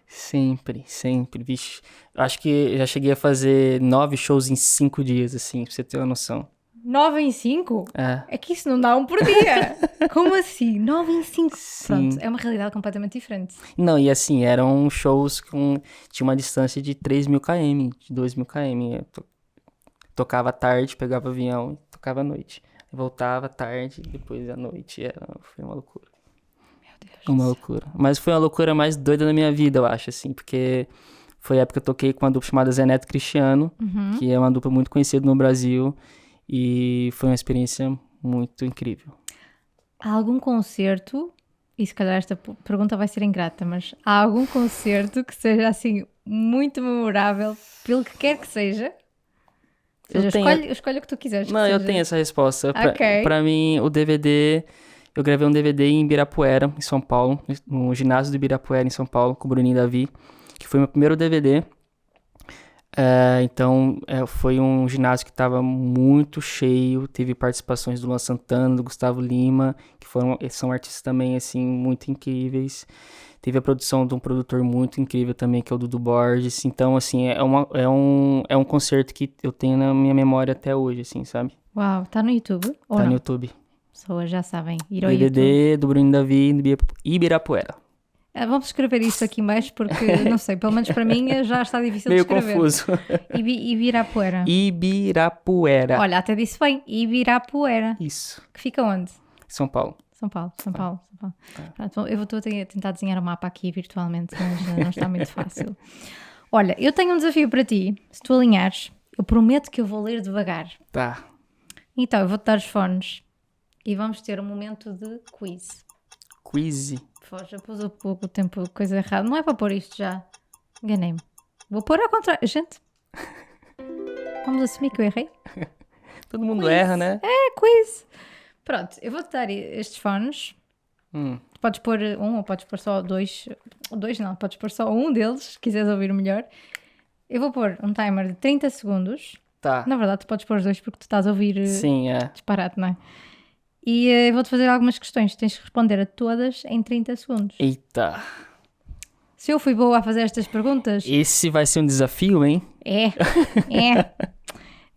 Sempre, sempre. Vixe, acho que eu já cheguei a fazer 9 shows em 5 dias, assim, pra você ter uma noção. 9 em 5? É. É que isso não dá um por dia. Como assim? 9 em 5? Sim. Pronto, é uma realidade completamente diferente. Não, e assim, eram shows com... Tinha uma distância de 3.000 km, de 2.000 km. Eu tocava à tarde, pegava avião e tocava à noite. Voltava à tarde, depois à noite. Foi uma loucura. Meu Deus. Uma loucura. Mas foi a loucura mais doida da minha vida, eu acho, assim, porque foi a época que eu toquei com uma dupla chamada Zé Neto Cristiano, que é uma dupla muito conhecida no Brasil, e foi uma experiência muito incrível. Há algum concerto, e se calhar esta pergunta vai ser ingrata, mas há algum concerto que seja assim muito memorável, pelo que quer que seja? Ou seja, escolhe o que tu quiseres. Não, eu tenho essa resposta. Ok. Pra mim, o DVD... Eu gravei um DVD em Ibirapuera, em São Paulo, no ginásio do Ibirapuera, em São Paulo, com o Bruninho Davi, que foi meu primeiro DVD. Então, foi um ginásio que estava muito cheio, teve participações do Luan Santana, do Gustavo Lima, que são artistas também, assim, muito incríveis. Teve a produção de um produtor muito incrível também, que é o Dudu Borges. Então, assim, é um concerto que eu tenho na minha memória até hoje, assim, sabe? Uau, tá no YouTube? Ou Tá não? no YouTube. Pessoas já sabem, ir ao YouTube. DVD do Bruno Davi Ibirapuera. Vamos escrever isso aqui mais porque, não sei, pelo menos para mim já está difícil Meio de escrever. confuso. Ibirapuera. Ibirapuera. Olha, até disse bem, Ibirapuera. Isso. Que fica onde? São Paulo. São Paulo. Pronto, eu estou a tentar desenhar o mapa aqui virtualmente, mas não está muito fácil. Olha, eu tenho um desafio para ti. Se tu alinhares, eu prometo que eu vou ler devagar. Tá. Então, eu vou-te dar os fones e vamos ter um momento de quiz. Quiz. Já pus o tempo, coisa errada. Não é para pôr isto já. Enganei-me. Vou pôr ao contrário. Gente, vamos assumir que eu errei? Todo mundo Quiz. erra, né? É, quiz. Pronto, eu vou-te dar estes fones. Podes pôr um ou podes pôr só dois. Dois não, podes pôr só um deles, se quiseres ouvir melhor. Eu vou pôr um timer de 30 segundos. Tá. Na verdade, tu podes pôr os dois porque tu estás a ouvir Sim, é. disparate, não é? E eu vou-te fazer algumas questões. Tens que responder a todas em 30 segundos. Eita. Se eu fui boa a fazer estas perguntas... Esse vai ser um desafio, hein? É.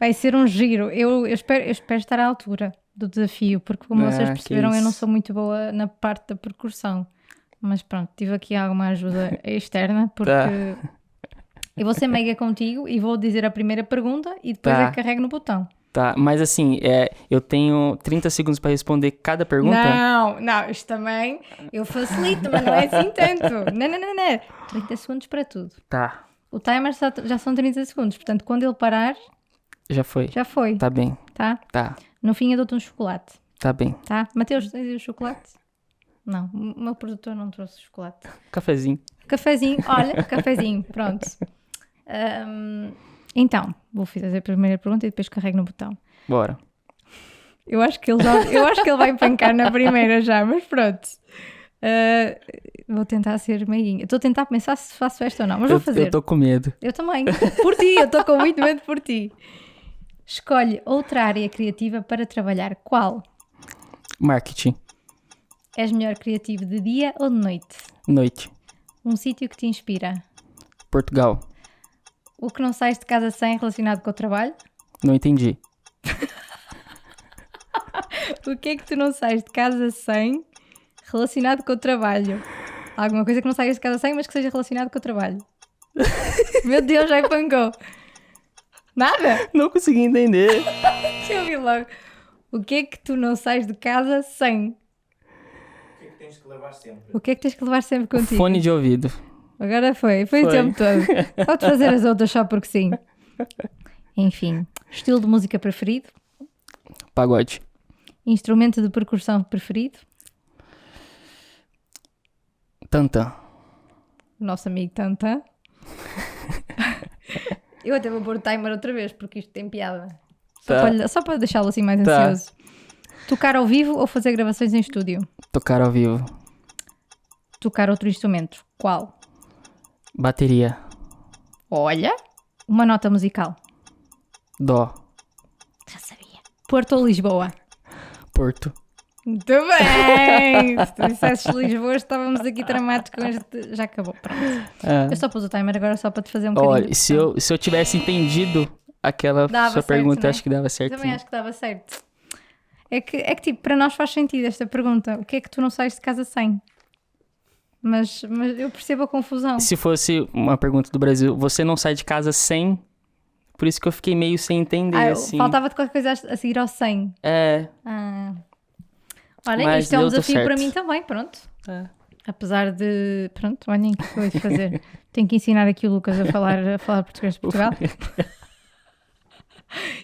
Vai ser um giro. Eu espero estar à altura do desafio, porque como vocês perceberam, eu não sou muito boa na parte da percussão. Mas pronto, tive aqui alguma ajuda externa, porque eu vou ser meiga contigo e vou dizer a primeira pergunta e depois é que carrego no botão. Tá, mas assim, eu tenho 30 segundos para responder cada pergunta? Não, isto também eu facilito, mas não é assim tanto. Não. 30 segundos para tudo. Tá. O timer já são 30 segundos, portanto, quando ele parar... Já foi. Já foi. Tá bem. Tá? Tá. No fim eu dou-te um chocolate. Tá bem. Tá? Mateus, tens aí o chocolate? Não, o meu produtor não trouxe chocolate. Cafezinho. Cafezinho, olha, cafezinho, pronto. Então, vou fazer a primeira pergunta e depois carrego no botão. Bora. Eu acho que ele vai empancar na primeira já, mas pronto. Vou tentar ser meiguinha. Estou a tentar pensar se faço esta ou não, mas vou fazer. Eu estou com medo. Eu também. Por ti, eu estou com muito medo por ti. Escolhe outra área criativa para trabalhar. Qual? Marketing. És melhor criativo de dia ou de noite? Noite. Um sítio que te inspira? Portugal. O que não sais de casa sem relacionado com o trabalho? Não entendi. O que é que tu não sais de casa sem relacionado com o trabalho? Alguma coisa que não saias de casa sem, mas que seja relacionado com o trabalho. Meu Deus, já empancou. Nada? Não consegui entender. Deixa eu ouvir logo. O que é que tu não sais de casa sem? O que é que tens que levar sempre? O que é que tens que levar sempre contigo? Fone de ouvido. Agora foi o Foi. tempo todo. Pode fazer as outras só porque sim. Enfim, estilo de música preferido? Pagode. Instrumento de percussão preferido? Tantã. O nosso amigo Tantan. Eu até vou pôr o timer outra vez, porque isto tem piada. Só para deixá-lo assim mais Tá. ansioso. Tocar ao vivo ou fazer gravações em estúdio? Tocar ao vivo. Tocar outro instrumento? Qual? Bateria. Olha! Uma nota musical. Dó. Já sabia. Porto ou Lisboa? Porto. Muito bem! Se tu dissesses Lisboa, estávamos aqui tramados com este... Já acabou, pronto. Eu só pus o timer agora só para te fazer um bocadinho Olha, de se eu tivesse entendido aquela Dava sua certo, pergunta, não é? acho que dava certo. Também acho que dava certo. É que tipo, para nós faz sentido esta pergunta. O que é que tu não sais de casa sem? Mas eu percebo a confusão. Se fosse uma pergunta do Brasil, você não sai de casa sem? Por isso que eu fiquei meio sem entender, assim. Faltava-te qualquer coisa a seguir ao 100. Olha, Mas isto é um deu desafio certo. para mim também, pronto. É. Apesar de... Pronto, olhem o que eu hei de fazer. Tenho que ensinar aqui o Lucas a falar português de Portugal.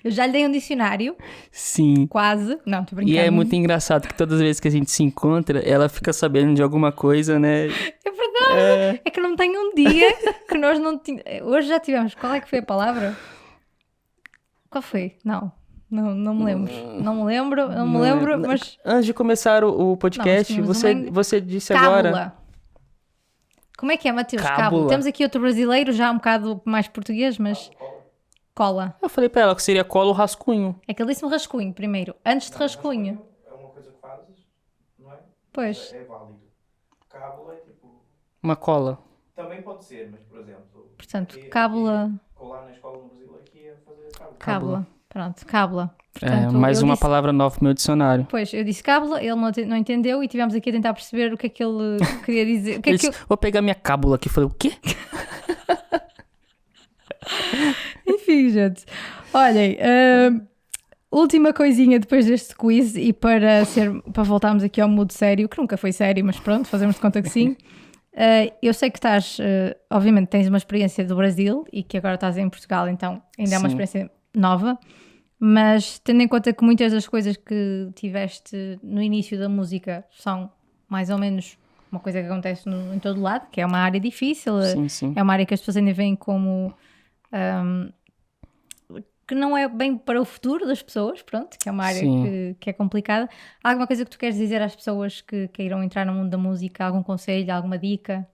Eu já lhe dei um dicionário, Sim. quase. Não, estou brincando. E é muito engraçado que todas as vezes que a gente se encontra, ela fica sabendo de alguma coisa, né? É verdade. É que não tem um dia que nós não tínhamos... Hoje já tivemos. Qual é que foi a palavra? Qual foi? Não me lembro. Não me lembro, mas... Antes de começar o podcast, Não, mas tínhamos você disse agora... Cábula. Como é que é, Mateus? Cábula. Cábula. Temos aqui outro brasileiro, já um bocado mais português, mas... Cola. Eu falei pra ela que seria cola ou rascunho. É que ele disse-me rascunho primeiro. Antes de rascunho. É uma coisa que fazes, não é? Pois. É válido. Cábula é tipo... Uma cola. Também pode ser, mas por exemplo... Portanto, aqui- cábula... aqui, colar na escola no Brasil aqui é fazer cábula. Cábula. Pronto, cábula. Portanto, Mais eu uma disse- palavra nova pro meu dicionário. Pois, eu disse cábula, ele não entendeu e tivemos aqui a tentar perceber o que é que ele queria dizer. O que é Ele que disse, vou pegar minha cábula aqui. Falei, o quê? Enfim, gente. Olhem, última coisinha depois deste quiz e para voltarmos aqui ao mood sério, que nunca foi sério, mas pronto, fazemos de conta que sim. Eu sei que estás, obviamente tens uma experiência do Brasil e que agora estás em Portugal, então ainda é uma Sim. experiência nova, mas tendo em conta que muitas das coisas que tiveste no início da música são mais ou menos uma coisa que acontece em todo lado, que é uma área difícil, Sim. é uma área que as pessoas ainda veem como que não é bem para o futuro das pessoas, pronto, que é uma área que é complicada. Há alguma coisa que tu queres dizer às pessoas que queiram entrar no mundo da música? Algum conselho, alguma dica?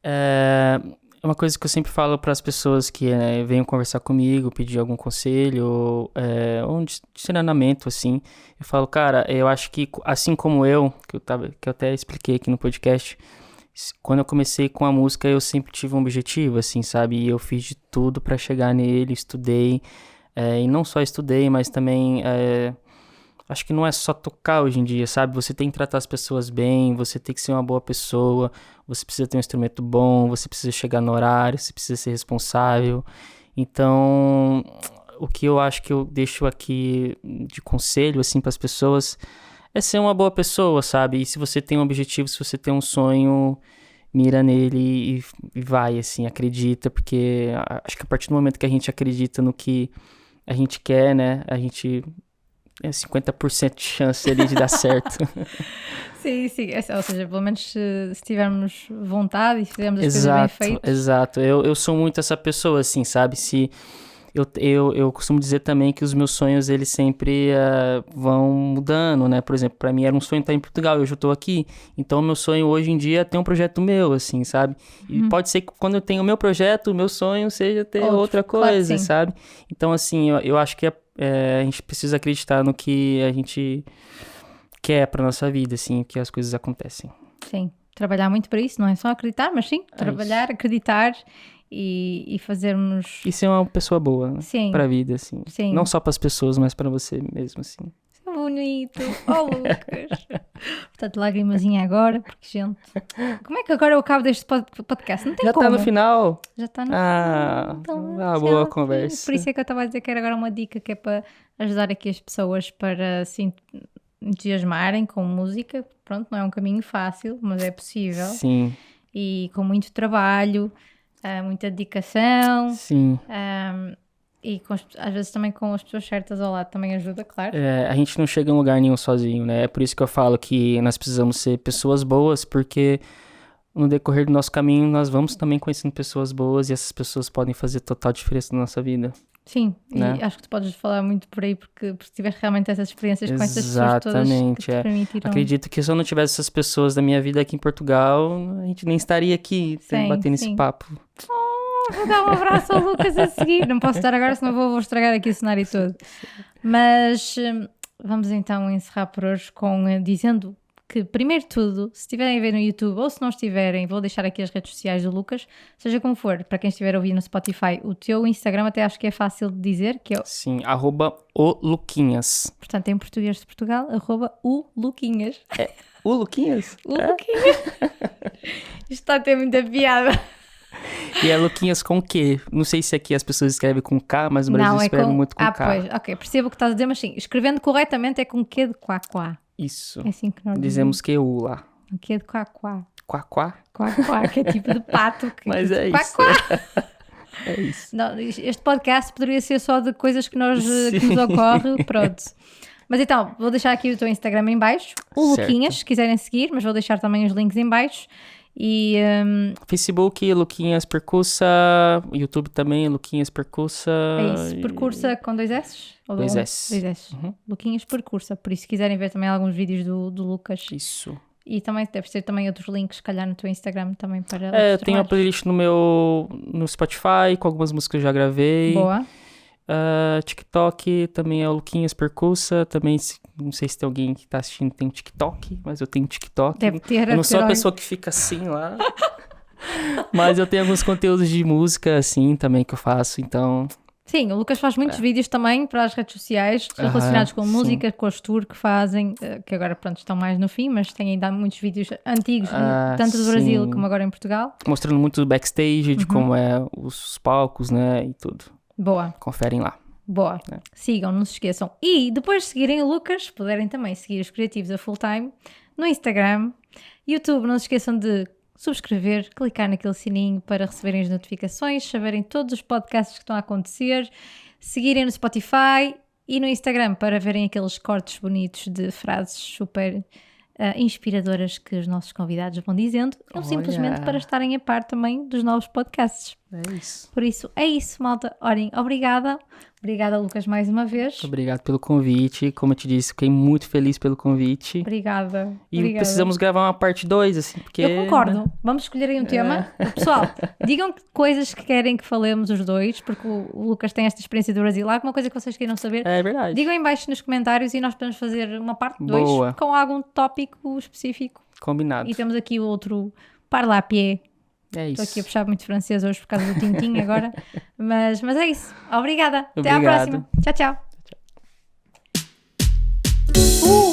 É uma coisa que eu sempre falo para as pessoas que venham conversar comigo, pedir algum conselho ou um direcionamento, assim. Eu falo, cara, eu acho que assim como que eu até expliquei aqui no podcast, quando eu comecei com a música, eu sempre tive um objetivo, assim, sabe? E eu fiz de tudo para chegar nele, estudei. E não só estudei, mas também... acho que não é só tocar hoje em dia, sabe? Você tem que tratar as pessoas bem, você tem que ser uma boa pessoa, você precisa ter um instrumento bom, você precisa chegar no horário, você precisa ser responsável. Então, o que eu acho que eu deixo aqui de conselho, assim, para as pessoas é ser uma boa pessoa, sabe? E se você tem um objetivo, se você tem um sonho, mira nele e vai, assim, acredita, porque acho que a partir do momento que a gente acredita no que a gente quer, né, a gente... 50% de chance ali de dar certo. Sim. Ou seja, pelo menos se tivermos vontade e se fizermos as coisas bem feitas. Exato. Eu sou muito essa pessoa, assim, sabe? Eu costumo dizer também que os meus sonhos, eles sempre vão mudando, né? Por exemplo, pra mim era um sonho estar em Portugal, hoje eu tô aqui. Então, meu sonho hoje em dia é ter um projeto meu, assim, sabe? E pode ser que quando eu tenho o meu projeto, o meu sonho seja ter outra claro coisa, sabe? Então, assim, eu acho que a gente precisa acreditar no que a gente quer pra nossa vida, assim, que as coisas acontecem. Sim, trabalhar muito para isso, não é só acreditar, mas sim, trabalhar, acreditar e fazermos... E ser uma pessoa boa, né? Sim. Pra vida, assim. Sim. Não só pras pessoas, mas pra você mesmo, assim. Isso é bonito. Oh, Lucas. Portanto, lagrimazinha agora, porque, gente... Como é que agora eu acabo deste podcast? Não tem Já como. tá no final? Já está no final. Então, boa já, conversa. Por isso é que eu estava a dizer que era agora uma dica que é para ajudar aqui as pessoas para se entusiasmarem com música. Pronto, não é um caminho fácil, mas é possível. Sim. e com muito trabalho, muita dedicação. Sim. E às vezes também com as pessoas certas ao lado também ajuda, claro. A gente não chega em lugar nenhum sozinho, né? É por isso que eu falo que nós precisamos ser pessoas boas, porque no decorrer do nosso caminho nós vamos também conhecendo pessoas boas e essas pessoas podem fazer total diferença na nossa vida. Sim, né? E acho que tu podes falar muito por aí porque tiveste realmente essas experiências com essas pessoas todas que te permitiram. Acredito que se eu não tivesse essas pessoas da minha vida aqui em Portugal, a gente nem estaria aqui batendo esse papo. Vou dar um abraço ao Lucas a seguir. Não posso estar agora, senão vou estragar aqui o cenário todo. Mas vamos então encerrar por hoje dizendo que, primeiro de tudo, se estiverem a ver no YouTube ou se não estiverem, vou deixar aqui as redes sociais do Lucas, seja como for, para quem estiver a ouvir no Spotify, o teu Instagram até acho que é fácil de dizer, que é Sim, @o_luquinhas. Portanto, em português de Portugal, @o_luquinhas. O Luquinhas? Luquinhas. Isto está a ter muita piada. E é Luquinhas com Q. Não sei se aqui as pessoas escrevem com K, mas no Brasil escrevem muito com K. Pois, ok, percebo o que estás a dizer, mas sim, escrevendo corretamente é com Q de quá. Isso. É assim que nós dizemos QU lá. O Q de quá. Quá? Quá, que é tipo de pato. Mas é quá, isso. Quá. É isso. Não, este podcast poderia ser só de coisas que nos ocorre, pronto. Mas então, vou deixar aqui o teu Instagram em baixo, o Certo. Luquinhas, se quiserem seguir, mas vou deixar também os links em baixo. E Facebook, Luquinhas Percussa, YouTube também, Luquinhas Percussa. é isso, Percursa com 2 S? Ou 2 S. 2 S. Uhum. Luquinhas Percursa, por isso se quiserem ver também alguns vídeos do Lucas. Isso. E também deve ter também outros links, se calhar, no teu Instagram também para Eu tenho uma playlist no Spotify com algumas músicas que eu já gravei. Boa. TikTok também é o Luquinhas Percussa. Também, não sei se tem alguém que tá assistindo tem TikTok, mas eu tenho TikTok. Deve ter. Eu não sou a pessoa que fica assim lá. Mas eu tenho alguns conteúdos de música assim também que eu faço, então... Sim, o Lucas faz muitos vídeos também para as redes sociais relacionados com música, com as tours que fazem, que agora pronto estão mais no fim, mas tem ainda muitos vídeos antigos, tanto do Brasil como agora em Portugal. Mostrando muito do backstage, de como é os palcos, né, e tudo. Boa. Conferem lá. Boa. Sigam, não se esqueçam. E depois de seguirem o Lucas, puderem também seguir os Criativos a Full Time no Instagram, YouTube, não se esqueçam de subscrever, clicar naquele sininho para receberem as notificações, saberem todos os podcasts que estão a acontecer, seguirem no Spotify e no Instagram para verem aqueles cortes bonitos de frases super inspiradoras que os nossos convidados vão dizendo, ou simplesmente para estarem a par também dos novos podcasts. É isso. Por isso, é isso, malta. Orem, obrigada. Obrigada, Lucas, mais uma vez. Obrigado pelo convite. Como eu te disse, fiquei muito feliz pelo convite. Obrigada. E precisamos gravar uma parte 2, assim, porque... Eu concordo. Vamos escolher aí um tema. Pessoal, digam coisas que querem que falemos os dois, porque o Lucas tem esta experiência do Brasil. Há alguma coisa que vocês queiram saber? É verdade. Digam em baixo nos comentários e nós podemos fazer uma parte 2 Boa. com algum tópico específico. Combinado. E temos aqui o outro parla a pé. É isso. Estou aqui a puxar muito francês hoje por causa do Tintim agora. Mas é isso. Obrigada. Até à Obrigado. próxima. Tchau, tchau.